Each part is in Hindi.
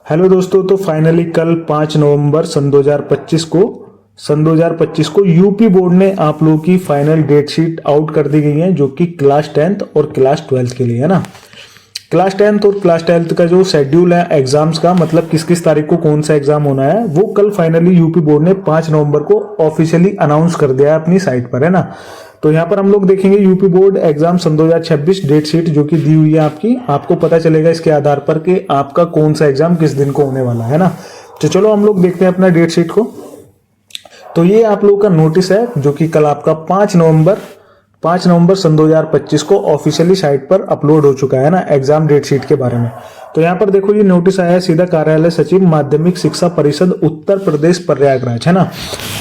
हेलो दोस्तों, तो फाइनली कल 5 नवंबर सन 2025 को यूपी बोर्ड ने आप लोगों की फाइनल डेट शीट आउट कर दी गई है, जो कि क्लास 10th और क्लास 12th के लिए है ना। क्लास 10th और क्लास 12th का जो शेड्यूल है एग्जाम्स का, मतलब किस किस तारीख को कौन सा एग्जाम होना है, वो कल फाइनली यूपी बोर्ड ने 5 नवंबर को ऑफिशियली अनाउंस कर दिया है अपनी साइट पर, है ना। तो यहाँ पर हम लोग देखेंगे यूपी बोर्ड एग्जाम सन 2026 डेट शीट जो कि दी हुई है आपकी, आपको पता चलेगा इसके आधार पर कि आपका कौन सा एग्जाम किस दिन को होने वाला है ना। तो चलो हम लोग देखते हैं अपना डेट शीट को। तो ये आप लोगों का नोटिस है जो कि कल आपका 5 नवंबर सन 2025 को ऑफिशियली साइट पर अपलोड हो चुका है ना, एग्जाम डेट शीट के बारे में। तो यहाँ पर देखो, ये नोटिस आया है सीधा कार्यालय सचिव माध्यमिक शिक्षा परिषद उत्तर प्रदेश प्रयागराज, है ना।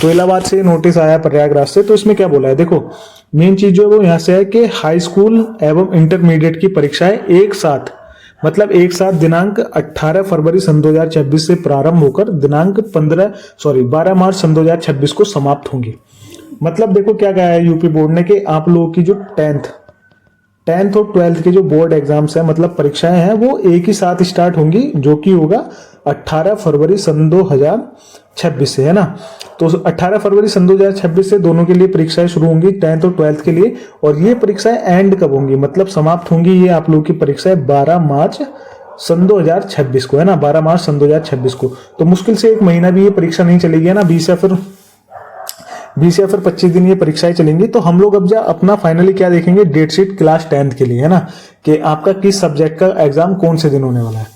तो इलाहाबाद से नोटिस आया प्रयागराज से। तो इसमें क्या बोला है, देखो मेन चीज जो है वो यहाँ से है कि हाई स्कूल एवं इंटरमीडिएट की परीक्षाएं एक साथ दिनांक 18 फरवरी सन 2026 से प्रारंभ होकर दिनांक 12 मार्च सन 2026 को समाप्त होंगी। मतलब देखो क्या कहा है यूपी बोर्ड ने कि आप लोगों की जो 10th और 12th के जो बोर्ड एग्जाम्स है, मतलब परीक्षाएं हैं, वो एक ही साथ स्टार्ट होंगी, जो कि होगा 18 फरवरी सन 2026 से, है ना। तो 18 फरवरी सन 2026 से दोनों के लिए परीक्षाएं शुरू होंगी, 10th और 12th के लिए। और ये परीक्षाएं एंड कब होंगी, मतलब समाप्त होंगी ये आप लोगों की परीक्षाएं 12 मार्च सन 2026 को, है ना। 12 मार्च सन 2026 को। तो मुश्किल से एक महीना भी ये परीक्षा नहीं चलेगी, है ना। 20 या फिर 25 दिन ये परीक्षाएं चलेंगी। तो हम लोग अब अपना फाइनली क्या देखेंगे, डेट शीट क्लास 10th के लिए, है ना, कि आपका किस सब्जेक्ट का एग्जाम कौन से दिन होने वाला है।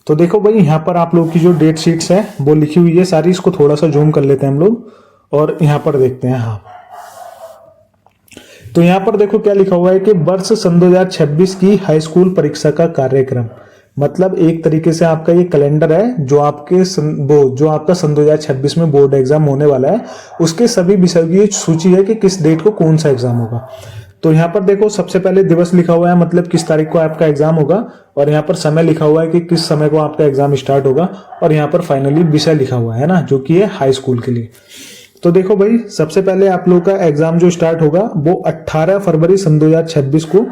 तो देखो भाई, यहाँ पर आप लोग की जो डेट शीट्स है वो लिखी हुई है सारी। इसको थोड़ा सा जूम कर लेते हैं हम लोग और यहाँ पर देखते हैं। हाँ, तो यहाँ पर देखो क्या लिखा हुआ है कि वर्ष सन 2026 की हाई स्कूल परीक्षा का कार्यक्रम, मतलब एक तरीके से आपका ये कैलेंडर है जो आपका सन 2026 में बोर्ड एग्जाम होने वाला है, उसके सभी विषयों की सूची है कि किस डेट को कौन सा एग्जाम होगा। तो यहाँ पर देखो सबसे पहले दिवस लिखा हुआ है, मतलब किस तारीख को आपका एग्जाम होगा, और यहाँ पर समय लिखा हुआ है कि किस समय को आपका एग्जाम स्टार्ट होगा, और यहाँ पर फाइनली विषय लिखा हुआ है ना, जो कि है हाई स्कूल के लिए। तो देखो भाई, सबसे पहले आप लोग का एग्जाम जो स्टार्ट होगा वो 18 फरवरी सन 2026 को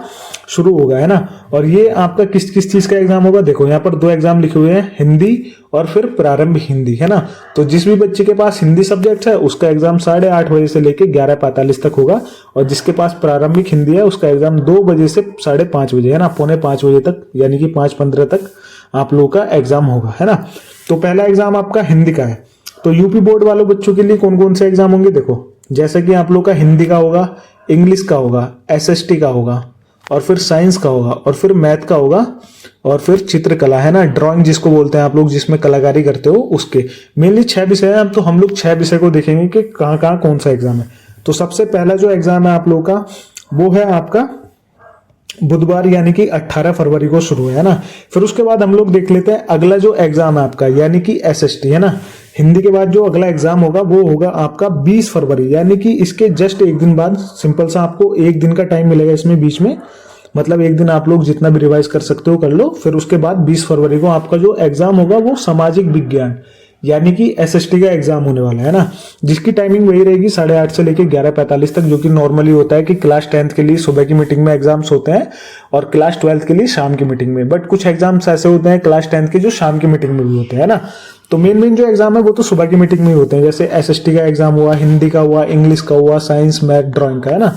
शुरू होगा, है ना। और ये आपका किस किस चीज का एग्जाम होगा, देखो यहाँ पर 2 एग्जाम लिखे हुए हैं, हिंदी और फिर प्रारंभिक हिंदी, है ना। तो जिस भी बच्चे के पास हिंदी सब्जेक्ट है उसका एग्जाम 8:30 बजे से लेकर 11:45 तक होगा, और जिसके पास प्रारंभिक हिंदी है उसका एग्जाम 2 बजे से 5:30 बजे, है ना, 4:45 बजे तक, यानी कि 5:15 तक आप लोगों का एग्जाम होगा, है ना। तो पहला एग्जाम आपका हिंदी का है। तो यूपी बोर्ड वालों बच्चों के लिए कौन कौन से एग्जाम होंगे, देखो जैसे कि आप लोग का हिंदी का होगा, इंग्लिश का होगा, एसएसटी का होगा, और फिर साइंस का होगा, और फिर मैथ का होगा, और फिर चित्रकला, है ना, ड्राइंग जिसको बोलते हैं आप लोग, जिसमें कलाकारी करते हो, उसके मेनली 6 विषय हैं। तो हम लोग 6 विषय को देखेंगे कि कहाँ कहाँ कौन सा एग्जाम है। तो सबसे पहला जो एग्जाम है आप लोग का वो है आपका बुधवार, यानी कि 18 फरवरी को शुरू है ना। फिर उसके बाद हम लोग देख लेते हैं अगला जो एग्जाम है आपका, यानी कि एसएसटी, है ना। हिंदी के बाद जो अगला एग्जाम होगा वो होगा आपका 20 फरवरी, यानी कि इसके जस्ट एक दिन बाद। सिंपल सा आपको एक दिन का टाइम मिलेगा इसमें बीच में, मतलब एक दिन आप लोग जितना भी रिवाइज कर सकते हो कर लो। फिर उसके बाद 20 फरवरी को आपका जो एग्जाम होगा वो सामाजिक विज्ञान, यानी कि एसएसटी का एग्जाम होने वाला है ना, जिसकी टाइमिंग वही रहेगी 8:30 से लेकर 11:45 तक, जो कि नॉर्मली होता है कि क्लास 10th के लिए सुबह की मीटिंग में एग्जाम्स होते हैं और क्लास 12th के लिए शाम की मीटिंग में। बट कुछ एग्जाम्स ऐसे होते हैं क्लास 10th के जो शाम की मीटिंग में भी होते हैं ना। तो मेन जो एग्जाम है वो तो सुबह की मीटिंग में ही होते हैं, जैसे एसएसटी का एग्जाम हुआ, हिंदी का हुआ, इंग्लिश का हुआ, साइंस, मैथ, ड्राइंग का, है ना।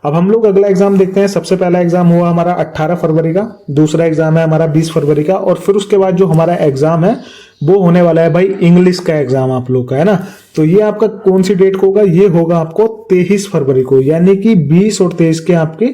अब हम लोग अगला एग्जाम देखते हैं। सबसे पहला एग्जाम हुआ हमारा 18 फरवरी का, दूसरा एग्जाम है हमारा 20 फरवरी का, और फिर उसके बाद जो हमारा एग्जाम है वो होने वाला है भाई इंग्लिश का एग्जाम आप लोग का, है ना। तो ये आपका कौन सी डेट को होगा, ये होगा आपको 23 फरवरी को, यानी कि 20 और 23 के आपके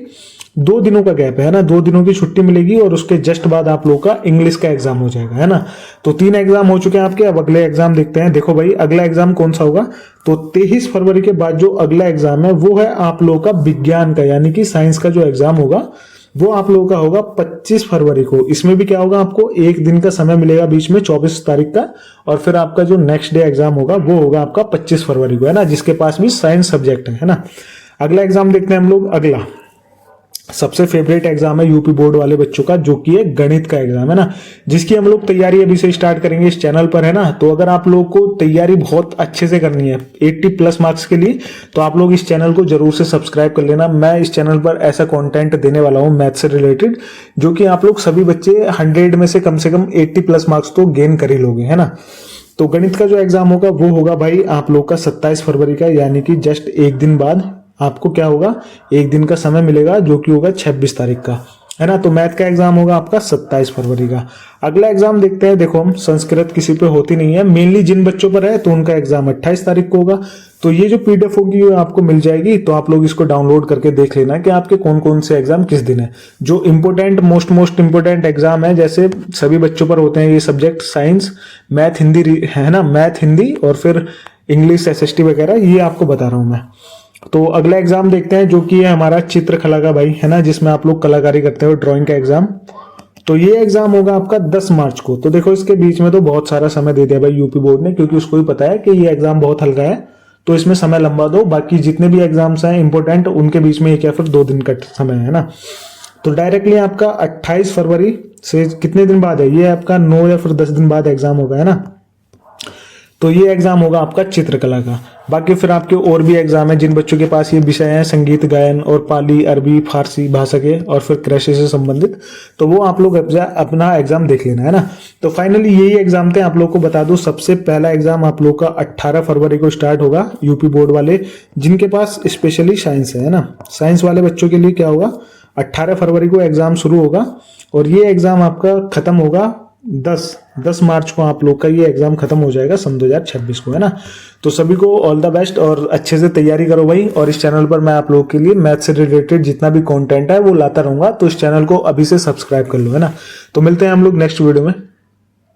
2 दिनों का गैप है ना, 2 दिनों की छुट्टी मिलेगी, और उसके जस्ट बाद आप लोग का इंग्लिश का एग्जाम हो जाएगा, है ना। तो 3 एग्जाम हो चुके हैं आपके। अब अगले एग्जाम देखते हैं। देखो भाई, अगला एग्जाम कौन सा होगा, तो 23 फरवरी के बाद जो अगला एग्जाम है वो है आप लोगों का विज्ञान का, यानी कि साइंस का जो एग्जाम होगा वो आप लोगों का होगा 25 फरवरी को। इसमें भी क्या होगा, आपको एक दिन का समय मिलेगा बीच में, 24 तारीख का, और फिर आपका जो नेक्स्ट डे एग्जाम होगा वो होगा आपका 25 फरवरी को, है ना, जिसके पास भी साइंस सब्जेक्ट है ना। अगला एग्जाम देखते हैं हम लोग। अगला सबसे फेवरेट एग्जाम है यूपी बोर्ड वाले बच्चों का, जो कि है गणित का एग्जाम है ना, जिसकी हम लोग तैयारी अभी से स्टार्ट करेंगे इस चैनल पर है ना। तो अगर आप लोग को तैयारी बहुत अच्छे से करनी है 80+ मार्क्स के लिए, तो आप लोग इस चैनल को जरूर से सब्सक्राइब कर लेना। मैं इस चैनल पर ऐसा कंटेंट देने वाला हूं मैथ से रिलेटेड, जो कि आप लोग सभी बच्चे 100 में से कम 80+ मार्क्स तो गेन कर ही लोगे, है ना। तो गणित का जो एग्जाम होगा वो होगा भाई आप लोग का 27 फरवरी का, यानी कि जस्ट एक दिन बाद आपको क्या होगा, एक दिन का समय मिलेगा, जो कि होगा 26 तारीख का, है ना। तो मैथ का एग्जाम होगा आपका 27 फरवरी का। अगला एग्जाम देखते हैं। देखो हम संस्कृत किसी पे होती नहीं है, मेनली जिन बच्चों पर है तो उनका एग्जाम 28 तारीख को होगा। तो ये जो पीडीएफ होगी वो आपको मिल जाएगी, तो आप लोग इसको डाउनलोड करके देख लेना कि आपके कौन कौन से एग्जाम किस दिन है। जो इंपोर्टेंट मोस्ट इंपोर्टेंट एग्जाम है, जैसे सभी बच्चों पर होते हैं ये सब्जेक्ट, साइंस, मैथ, हिंदी है ना, मैथ, हिंदी और फिर इंग्लिश, एसएसटी वगैरह, ये आपको बता रहा हूं मैं। तो अगला एग्जाम देखते हैं, जो कि है हमारा चित्रकला का भाई, है ना, जिसमें आप लोग कलाकारी करते हो, ड्राइंग का एग्जाम। तो ये एग्जाम होगा आपका 10 मार्च को। तो देखो इसके बीच में तो बहुत सारा समय दे दिया भाई यूपी बोर्ड ने, क्योंकि उसको भी पता है कि ये एग्जाम बहुत हल्का है, तो इसमें समय लंबा दो। बाकी जितने भी एग्जाम्स हैं इंपॉर्टेंट, उनके बीच में एक या फिर 2 दिन का समय है ना। तो डायरेक्टली आपका 28 फरवरी से कितने दिन बाद है, ये आपका 9 या फिर 10 दिन बाद एग्जाम होगा, है ना। तो ये एग्जाम होगा आपका चित्रकला का। बाकी फिर आपके और भी एग्जाम है जिन बच्चों के पास ये विषय है, संगीत, गायन और पाली, अरबी, फारसी भाषा के और फिर कृषि से संबंधित, तो वो आप लोग अपना एग्जाम देख लेना, है ना। तो फाइनली यही एग्जाम थे, आप लोग को बता दूं। सबसे पहला एग्जाम आप लोग का 18 फरवरी को स्टार्ट होगा, यूपी बोर्ड वाले जिनके पास स्पेशली साइंस है ना, साइंस वाले बच्चों के लिए क्या होगा, 18 फरवरी को एग्जाम शुरू होगा और ये एग्जाम आपका खत्म होगा 10 मार्च को। आप लोग का ये एग्जाम खत्म हो जाएगा सन 2026 को, है ना। तो सभी को ऑल द बेस्ट और अच्छे से तैयारी करो भाई। और इस चैनल पर मैं आप लोगों के लिए मैथ से रिलेटेड जितना भी कंटेंट है वो लाता रहूंगा, तो इस चैनल को अभी से सब्सक्राइब कर लो, है ना। तो मिलते हैं हम लोग नेक्स्ट वीडियो में।